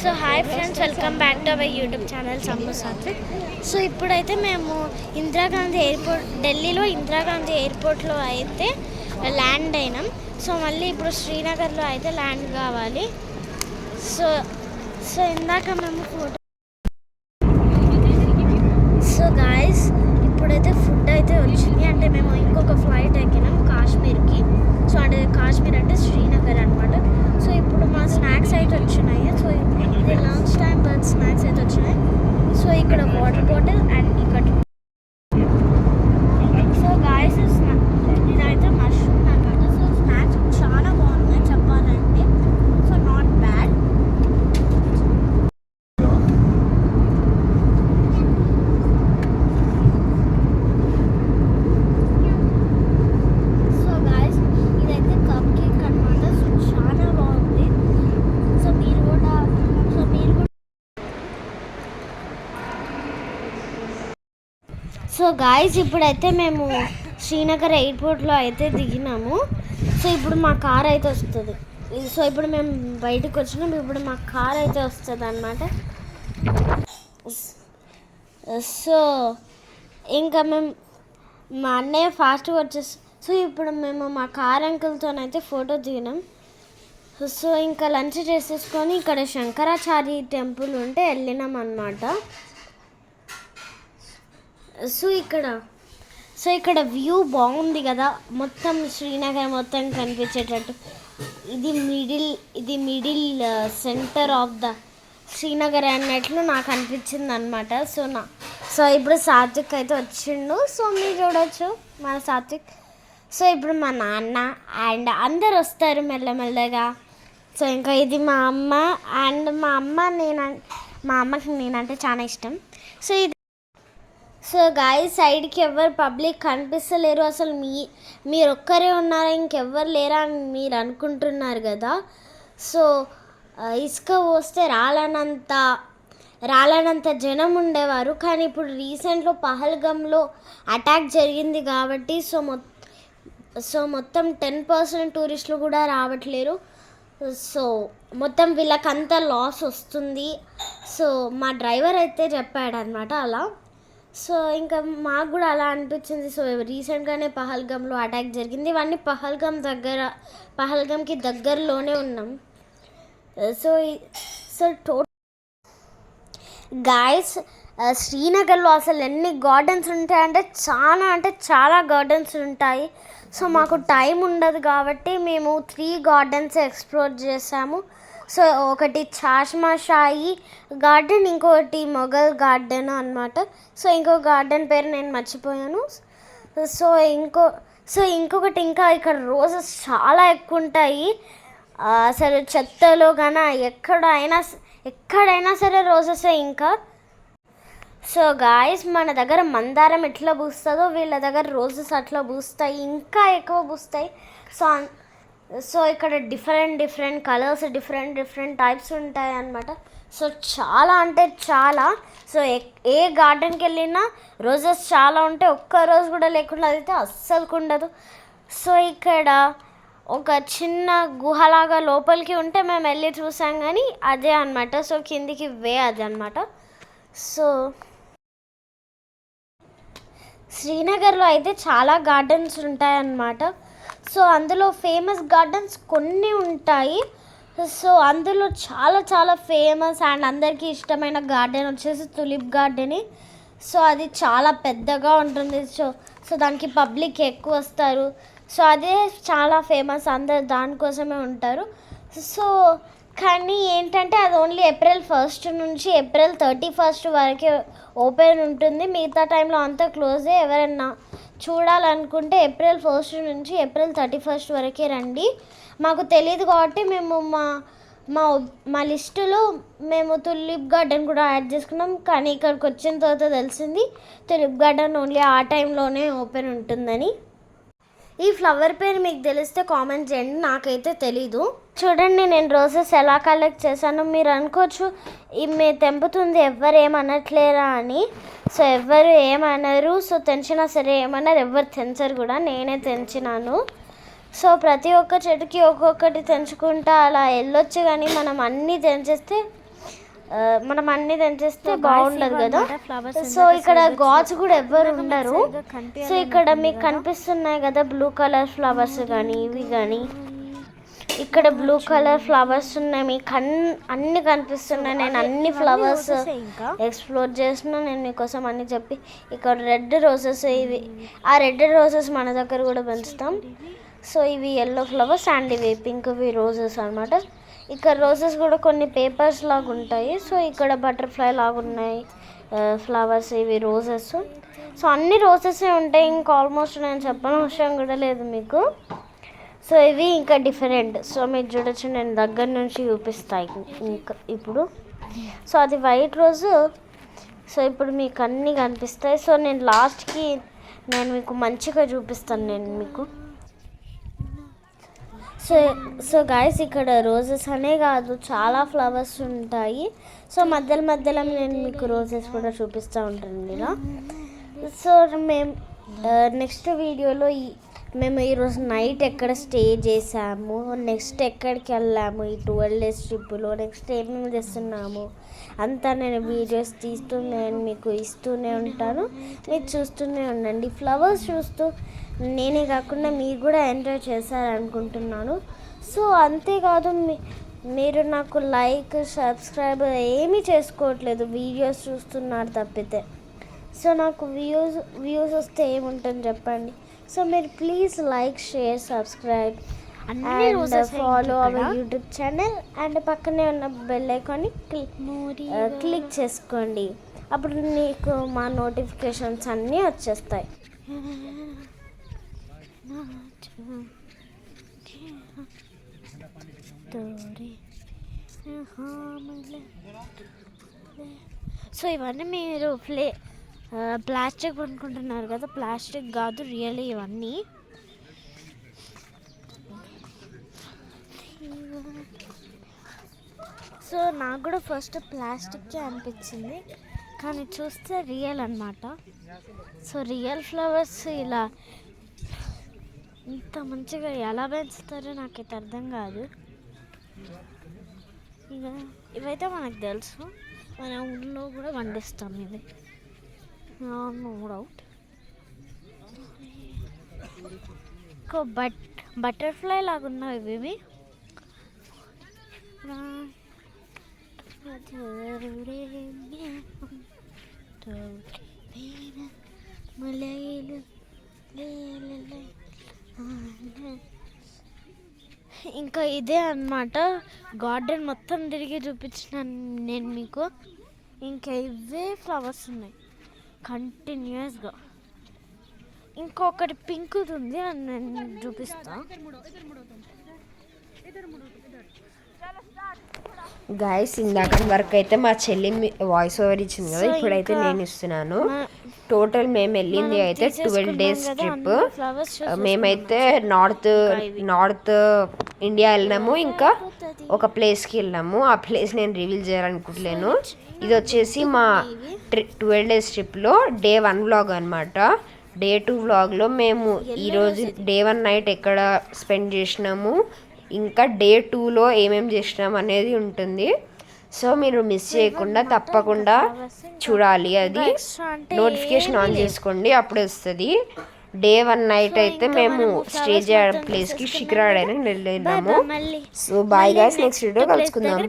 So hi friends, welcome back to our YouTube channel Sammu Satvik. So ఇప్పుడైతే మేము Indira Gandhi airport, ఢిల్లీలో ఇందిరాగాంధీ ఎయిర్పోర్ట్లో అయితే ల్యాండ్ అయినాం. సో మళ్ళీ ఇప్పుడు శ్రీనగర్లో అయితే ల్యాండ్ కావాలి. సో సో ఇందాక మేము ఫోటో సో గాయస్ ఇప్పుడైతే ఫుడ్ అయితే వచ్చింది. అంటే మేము ఇంకొక ఫ్లైట్ ఎక్కినాం కాశ్మీర్కి. సో అంటే కాశ్మీర్ అంటే శ్రీనగర్ అనమాట. సో ఇప్పుడు మా స్నాక్స్ అయితే వచ్చినాయి. సో ఇది లంచ్ టైం బట్ స్నాక్స్ అయితే వచ్చినాయి. సో ఇక్కడ వాటర్ బాటిల్ అండ్ ఇక్కడ సో గాయస్ ఇదైతే మష్రూమ్ అనమాట. సో స్నాక్స్ చాలా బాగున్నాయి చెప్పాలంటే. So not bad. So guys ఇప్పుడైతే మేము శ్రీనగర్ ఎయిర్పోర్ట్లో అయితే దిగినాము. సో ఇప్పుడు మా కార్ అయితే వస్తుంది. సో ఇప్పుడు మేము బయటకు వచ్చినాం. ఇప్పుడు మా కార్ అయితే వస్తుంది అన్నమాట. సో ఇంకా మేము మా అన్నయ్య ఫాస్ట్గా వచ్చేసి సో ఇప్పుడు మేము మా కార్ అంకుల్తోనైతే ఫోటో దిగినాం. సో ఇంకా లంచ్ చేసేసుకొని ఇక్కడ శంకరాచార్య టెంపుల్ ఉంటే వెళ్ళినాం అన్నమాట. సో ఇక్కడ వ్యూ బాగుంది కదా, మొత్తం శ్రీనగర్ మొత్తం కనిపించేటట్టు. ఇది middle centre of the Srinagar అన్నట్లు నాకు అనిపించింది అనమాట. సో ఇప్పుడు సాత్విక్ అయితే వచ్చిండు. సో మీరు చూడవచ్చు మన సాత్విక్. సో ఇప్పుడు మా నాన్న అండ్ అందరు వస్తారు మెల్లమెల్లగా. సో ఇంకా ఇది మా అమ్మ అండ్ మా అమ్మకి నేనంటే చాలా ఇష్టం. సో గాయస్ సైడ్కి ఎవరు పబ్లిక్ కనిపిస్తలేరు. అసలు మీరు ఒక్కరే ఉన్నారా, ఇంకెవ్వరు లేరా అని మీరు అనుకుంటున్నారు కదా. సో ఇసుక పోస్తే రాలనంత జనం ఉండేవారు. కానీ ఇప్పుడు రీసెంట్లో పహల్గామ్లో అటాక్ జరిగింది కాబట్టి సో మొత్తం 10% టూరిస్టులు కూడా రావట్లేరు. సో మొత్తం వీళ్ళకంతా లాస్ వస్తుంది. సో మా డ్రైవర్ అయితే చెప్పాడనమాట అలా. సో ఇంకా మాకు కూడా అలా అనిపించింది. సో రీసెంట్గానే పహల్గామ్లో అటాక్ జరిగింది. ఇవన్నీ పహల్గామ్కి దగ్గరలోనే ఉన్నాం. సో గాయస్ శ్రీనగర్లో అసలు ఎన్ని గార్డెన్స్ ఉంటాయంటే చాలా గార్డెన్స్ ఉంటాయి. సో మాకు టైం ఉండదు కాబట్టి మేము 3 గార్డెన్స్ ఎక్స్ప్లోర్ చేసాము. సో ఒకటి చాష్మాషాయి గార్డెన్, ఇంకొకటి మొఘల్ గార్డెన్ అన్నమాట. సో ఇంకో గార్డెన్ పేరు నేను మర్చిపోయాను. సో ఇంకొకటి ఇంకా ఇక్కడ రోజెస్ చాలా ఎక్కువ ఉంటాయి. అసలు చెత్తలో కానీ ఎక్కడైనా సరే రోజెస్ ఇంకా. సో గాయస్ మన దగ్గర మందారం ఎట్లా పూస్తుందో వీళ్ళ దగ్గర రోజెస్ అట్లా పూస్తాయి, ఇంకా ఎక్కువ పూస్తాయి. సో ఇక్కడ డిఫరెంట్ కలర్స్, డిఫరెంట్ టైప్స్ ఉంటాయి అన్నమాట. సో చాలా సో ఏ గార్డెన్కి వెళ్ళినా రోజెస్ చాలా ఉంటాయి. ఒక్క రోజు కూడా లేకుండా అయితే అస్సలు ఉండదు. సో ఇక్కడ ఒక చిన్న గుహలాగా లోపలికి ఉంటే మేము వెళ్ళి చూసాం కానీ అదే అన్నమాట. సో కిందికి అదే అన్నమాట. సో శ్రీనగర్లో అయితే చాలా గార్డెన్స్ ఉంటాయన్నమాట. సో అందులో ఫేమస్ గార్డెన్స్ కొన్ని ఉంటాయి. సో అందులో చాలా ఫేమస్ అండ్ అందరికీ ఇష్టమైన గార్డెన్ వచ్చేసి తులిప్ గార్డెన్. సో అది చాలా పెద్దగా ఉంటుంది. సో దానికి పబ్లిక్ ఎక్కువ వస్తారు. సో అదే చాలా ఫేమస్, అందరు దానికోసమే ఉంటారు. సో కానీ ఏంటంటే అది ఓన్లీ April 1 నుంచి April 31 వరకే ఓపెన్ ఉంటుంది. మిగతా టైంలో అంతా క్లోజే. ఎవరైనా చూడాలనుకుంటే April 1 నుంచి April 31 వరకే రండి. మాకు తెలియదు కాబట్టి మేము మా లిస్టులో మేము తులిప్ గార్డెన్ కూడా యాడ్ చేసుకున్నాం. కానీ ఇక్కడికి వచ్చిన తర్వాత తెలిసింది తులిప్ గార్డెన్ ఓన్లీ ఆ టైంలోనే ఓపెన్ ఉంటుందని. ఈ ఫ్లవర్ పేరు మీకు తెలిస్తే కామెంట్ చేయండి, నాకైతే తెలీదు. చూడండి నేను రోజెస్ ఎలా కలెక్ట్ చేశాను. మీరు అనుకోవచ్చు ఈమె తెంపుతుంది ఎవ్వరు ఏమనట్లేరా అని. సో ఎవ్వరు ఏమనరు. సో తెంచినా సరే ఏమన్నారు, ఎవరు తెంచరు కూడా. నేనే తెంచినాను. సో ప్రతి ఒక్క చెట్టుకి ఒక్కొక్కటి తెంచుకుంటా అలా వెళ్ళొచ్చు. కానీ మనం అన్నీ తెంచేస్తే మనం అన్ని తెంచేస్తే బాగుండదు కదా. సో ఇక్కడ గాడ్స్ కూడా ఎవ్వరు ఉండరు. సో ఇక్కడ మీకు కనిపిస్తున్నాయి కదా బ్లూ కలర్ ఫ్లవర్స్ కానీ ఇవి కానీ, ఇక్కడ బ్లూ కలర్ ఫ్లవర్స్ ఉన్నాయి, మీకు అన్ని కనిపిస్తున్నాయి. నేను అన్ని ఫ్లవర్స్ ఎక్స్ప్లోర్ చేసిన, నేను మీకోసం అన్ని చెప్పి. ఇక్కడ రెడ్ రోజెస్, ఇవి ఆ రెడ్ రోజెస్ మన దగ్గర కూడా పెంచుతాం. సో ఇవి ఎల్లో ఫ్లవర్స్ అండ్ ఇవి పింక్వి రోజెస్ అనమాట. ఇక్కడ రోజెస్ కూడా కొన్ని పేపర్స్ లాగా ఉంటాయి. సో ఇక్కడ బటర్ఫ్లై లాగా ఉన్నాయి ఫ్లవర్స్, ఇవి రోజెస్. సో అన్ని రోజెసే ఉంటాయి, ఇంకా ఆల్మోస్ట్ నేను చెప్పని అవసరం కూడా లేదు మీకు. సో ఇవి ఇంకా డిఫరెంట్. సో మీరు చూడొచ్చు, నేను దగ్గర నుంచి చూపిస్తాయి ఇంకా ఇప్పుడు. సో అది వైట్ రోజు. సో ఇప్పుడు మీకు అన్నీ కనిపిస్తాయి. సో నేను లాస్ట్కి నేను మీకు మంచిగా చూపిస్తాను నేను మీకు. సో గాయస్, ఇక్కడ రోజెస్ అనే కాదు చాలా ఫ్లవర్స్ ఉంటాయి. సో మధ్యలో నేను మీకు రోజెస్ కూడా చూపిస్తూ ఉంటాను ఇలా. సో మేము నెక్స్ట్ వీడియోలో మేము ఈరోజు నైట్ ఎక్కడ స్టే చేసాము, నెక్స్ట్ ఎక్కడికి వెళ్ళాము ఈ 12 days ట్రిప్లో, నెక్స్ట్ ఏమేమి చేస్తున్నాము అంతా నేను వీడియోస్ తీస్తూ నేను మీకు ఇస్తూనే ఉంటాను. మీరు చూస్తూనే ఉండండి. ఫ్లవర్స్ చూస్తూ నేనే కాకుండా మీరు కూడా ఎంజాయ్ చేశారనుకుంటున్నాను. సో అంతేకాదు, మీరు నాకు లైక్ సబ్స్క్రైబ్ ఏమీ చేసుకోవట్లేదు, వీడియోస్ చూస్తున్నారు తప్పితే. సో నాకు వ్యూస్ వస్తే ఏముంటుంది చెప్పండి. సో మీరు please like, share, subscribe and follow our YouTube channel and పక్కనే ఉన్న బెల్ ఐకాన్ని క్లిక్ చేసుకోండి. అప్పుడు నీకు మా నోటిఫికేషన్స్ అన్నీ వచ్చేస్తాయి. సో ఇవన్నీ మీరు ప్లాస్టిక్ అనుకుంటున్నారు కదా, ప్లాస్టిక్ కాదు, రియల్లీ ఇవన్నీ. సో నాకు కూడా ఫస్ట్ ప్లాస్టిక్కే అనిపించింది, కానీ చూస్తే రియల్ అన్నమాట. సో రియల్ ఫ్లవర్స్ ఇలా ఇంత మంచిగా ఎలా పెంచుతారో నాకైతే అర్థం కాదు. ఇక ఇవైతే మనకు తెలుసు, మన ఊళ్ళో కూడా పండిస్తాం ఇది, నో డౌట్. బటర్ఫ్లై లాగా ఉన్నాయి ఇవి. ఇంకా ఇదే అన్నమాట గార్డెన్ మొత్తం తిరిగి చూపించినాను నేను మీకు. ఇంకా ఇవే ఫ్లవర్స్ ఉన్నాయి కంటిన్యూస్గా. ఇంకొకటి పింక్ ఉంది అని నేను చూపిస్తా. గాయస్, ఇందాక వరకు అయితే మా చెల్లి వాయిస్ ఓవర్ ఇచ్చింది కదా, ఇప్పుడైతే నేను ఇస్తున్నాను. టోటల్ మేము వెళ్ళింది అయితే 12 days ట్రిప్. మేమైతే నార్త్ ఇండియా వెళ్ళినాము, ఇంకా ఒక ప్లేస్కి వెళ్ళాము. ఆ ప్లేస్ నేను రివీల్ చేయాలనుకుంటలేను. ఇది వచ్చేసి మా 12 days ట్రిప్లో Day 1 వ్లాగ్ అనమాట. Day 2 వ్లాగ్లో మేము ఈరోజు Day 1 నైట్ ఎక్కడ స్పెండ్ చేసినాము, ఇంకా Day 2లో ఏమేమి చేసినాం అనేది ఉంటుంది. సో మీరు మిస్ చేయకుండా తప్పకుండా చూడాలి. అది నోటిఫికేషన్ ఆన్ చేసుకోండి, అప్పుడే వస్తుంది. Day 1 నైట్ అయితే మేము స్టే చేయడం ప్లేస్కి షిక్రాడ్ అని వెళ్ళాము. So bye guys, next video కలుసుకుందాం.